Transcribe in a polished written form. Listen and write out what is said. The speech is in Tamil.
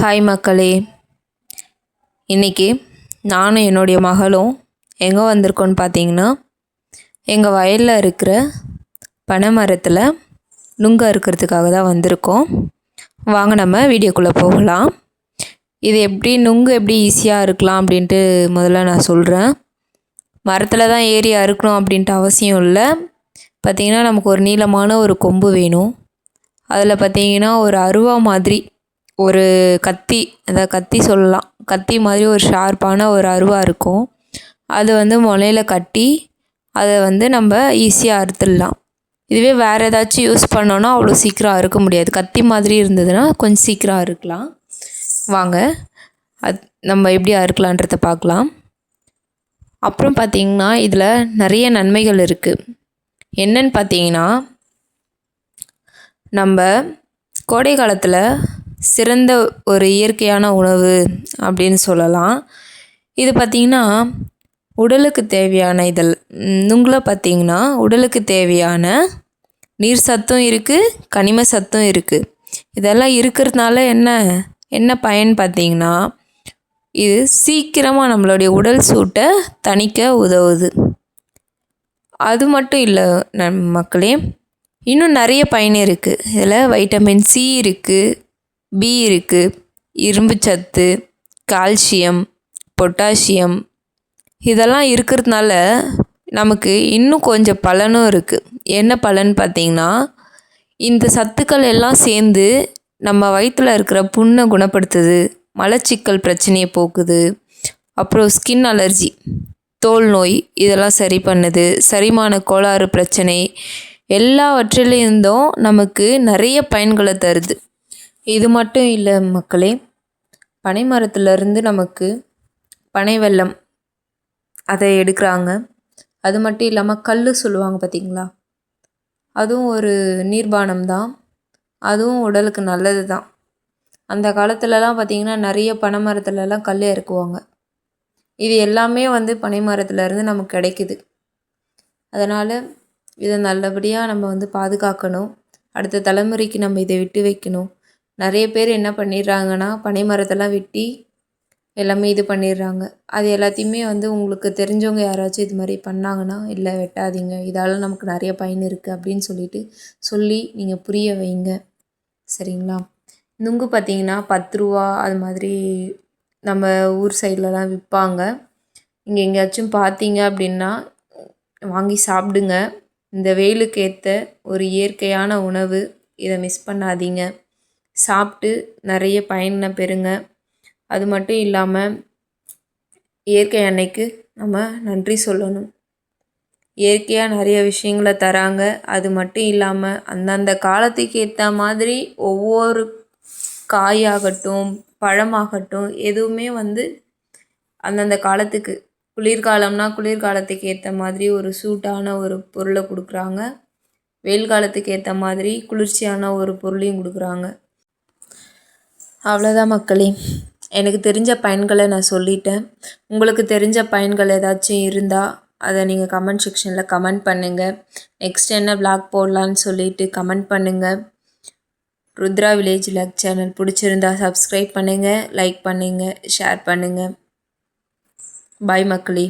ஹாய் மக்களே, இன்றைக்கி நானும் என்னுடைய மகளும் எங்கே வந்திருக்கோன்னு பார்த்தீங்கன்னா, எங்கள் வயலில் இருக்கிற பனை மரத்தில் நுங்கு அறுக்கிறதுக்காக தான் வந்திருக்கோம். வாங்க நம்ம வீடியோக்குள்ளே போகலாம். இது நுங்கு எப்படி ஈஸியாக அறுக்கலாம் அப்படின்ட்டு முதல்ல நான் சொல்கிறேன். மரத்தில் தான் ஏறி அறுக்கணும் அப்படின்ட்டு அவசியம் இல்லை. பார்த்திங்கன்னா நமக்கு ஒரு நீளமான ஒரு கொம்பு வேணும். அதில் பார்த்திங்கன்னா ஒரு அருவா மாதிரி ஒரு கத்தி, அந்த கத்தி சொல்லலாம், கத்தி மாதிரி ஒரு ஷார்ப்பான ஒரு அருவா இருக்கும். அது முளையில் கட்டி அதை நம்ம ஈஸியாக அறுத்துடலாம். இதுவே வேறு ஏதாச்சும் யூஸ் பண்ணோன்னா அவ்வளோ சீக்கிரம் அறுக்க முடியாது. கத்தி மாதிரி இருந்ததுன்னா கொஞ்சம் சீக்கிரம் அறுக்கலாம். வாங்க நம்ம எப்படி அறுக்கலான்றதை பார்க்கலாம். அப்புறம் பார்த்திங்கன்னா இதில் நிறைய நன்மைகள் இருக்குது. என்னன்னு பார்த்தீங்கன்னா, நம்ம கோடை காலத்தில் சிறந்த ஒரு இயற்கையான உணவு அப்படின்னு சொல்லலாம். இது பார்த்திங்கன்னா உடலுக்கு தேவையான நுங்கில் பார்த்திங்கன்னா உடலுக்கு தேவையான நீர் சத்தும் இருக்குது, கனிம சத்தும் இருக்குது. இதெல்லாம் இருக்கிறதுனால என்ன பயன் பார்த்திங்கன்னா, இது சீக்கிரமாக நம்மளுடைய உடல் சூட்டை தணிக்க உதவுது. அது மட்டும் இல்லை மக்களே, இன்னும் நிறைய பயன் இருக்குது. இதில் வைட்டமின் சி இருக்குது, பி இருக்குது, இரும்பு சத்து, கால்சியம், பொட்டாசியம் இதெல்லாம் இருக்கிறதுனால நமக்கு இன்னும் கொஞ்சம் பலனும் இருக்குது. என்ன பலன் பார்த்திங்கன்னா, இந்த சத்துக்கள் எல்லாம் சேர்ந்து நம்ம வயிற்றில் இருக்கிற புண்ணை குணப்படுத்துது, மலச்சிக்கல் பிரச்சனையை போக்குது, அப்புறம் ஸ்கின் அலர்ஜி, தோல் நோய் இதெல்லாம் சரி பண்ணுது, செரிமான கோளாறு பிரச்சனை எல்லாவற்றிலிருந்தும் நமக்கு நிறைய பயன்களை தருது. இது மட்டும் இல்லை மக்களே, பனை மரத்துலேருந்து நமக்கு பனை வெல்லம் அதை எடுக்கிறாங்க. அது மட்டும் இல்லாமல் கல் சொல்லுவாங்க பார்த்திங்களா, அதுவும் ஒரு நீர்பானம் தான். அதுவும் உடலுக்கு நல்லது தான். அந்த காலத்துலலாம் பார்த்திங்கன்னா நிறைய பனை மரத்துலலாம் கல் இறக்குவாங்க. இது எல்லாமே பனை மரத்துலேருந்து நமக்கு கிடைக்குது. அதனால் இதை நல்லபடியாக நம்ம பாதுகாக்கணும். அடுத்த தலைமுறைக்கு நம்ம இதை விட்டு வைக்கணும். நிறைய பேர் என்ன பண்ணிடுறாங்கன்னா, பனை மரத்தெல்லாம் வெட்டி எல்லாமே இது பண்ணிடுறாங்க. அது எல்லாத்தையுமே உங்களுக்கு தெரிஞ்சவங்க யாராச்சும் இது மாதிரி பண்ணாங்கன்னா, இல்லை வெட்டாதீங்க, இதால் நமக்கு நிறைய பயன் இருக்குது அப்படின்னு சொல்லி நீங்கள் புரிய வைங்க, சரிங்களா? நுங்கு பார்த்திங்கன்னா 10 ரூபா அது மாதிரி நம்ம ஊர் சைட்லலாம் விற்பாங்க. இங்கே எங்கேயாச்சும் பார்த்தீங்க அப்படின்னா வாங்கி சாப்பிடுங்க. இந்த வெயிலுக்கு ஏற்ற ஒரு இயற்கையான உணவு, இதை மிஸ் பண்ணாதீங்க. சாப்பிட்டு நிறைய பயனை பெறுங்க. அது மட்டும் இல்லாமல் இயற்கை அன்னைக்கு நம்ம நன்றி சொல்லணும். இயற்கையாக நிறைய விஷயங்களை தராங்க. அது மட்டும் இல்லாமல் அந்தந்த காலத்துக்கு ஏற்ற மாதிரி ஒவ்வொரு காயாகட்டும், பழமாகட்டும், எதுவுமே அந்தந்த காலத்துக்கு, குளிர்காலம்னா குளிர்காலத்துக்கு ஏற்ற மாதிரி ஒரு சூட்டான ஒரு பொருளை கொடுக்குறாங்க. வெயில் காலத்துக்கு ஏற்ற மாதிரி குளிர்ச்சியான ஒரு பொருளையும் கொடுக்குறாங்க. அவ்வளோதான் மக்களே, எனக்கு தெரிஞ்ச பயன்களை நான் சொல்லிட்டேன். உங்களுக்கு தெரிஞ்ச பயன்கள் ஏதாச்சும் இருந்தால் அதை நீங்கள் கமெண்ட் செக்ஷனில் கமெண்ட் பண்ணுங்கள். நெக்ஸ்ட் என்ன vlog போடலான்னு சொல்லிட்டு கமெண்ட் பண்ணுங்கள். ருத்ரா வில்லேஜ் vlog சேனல் பிடிச்சிருந்தா சப்ஸ்கிரைப் பண்ணுங்கள், லைக் பண்ணுங்கள், ஷேர் பண்ணுங்கள். பாய் மக்களே.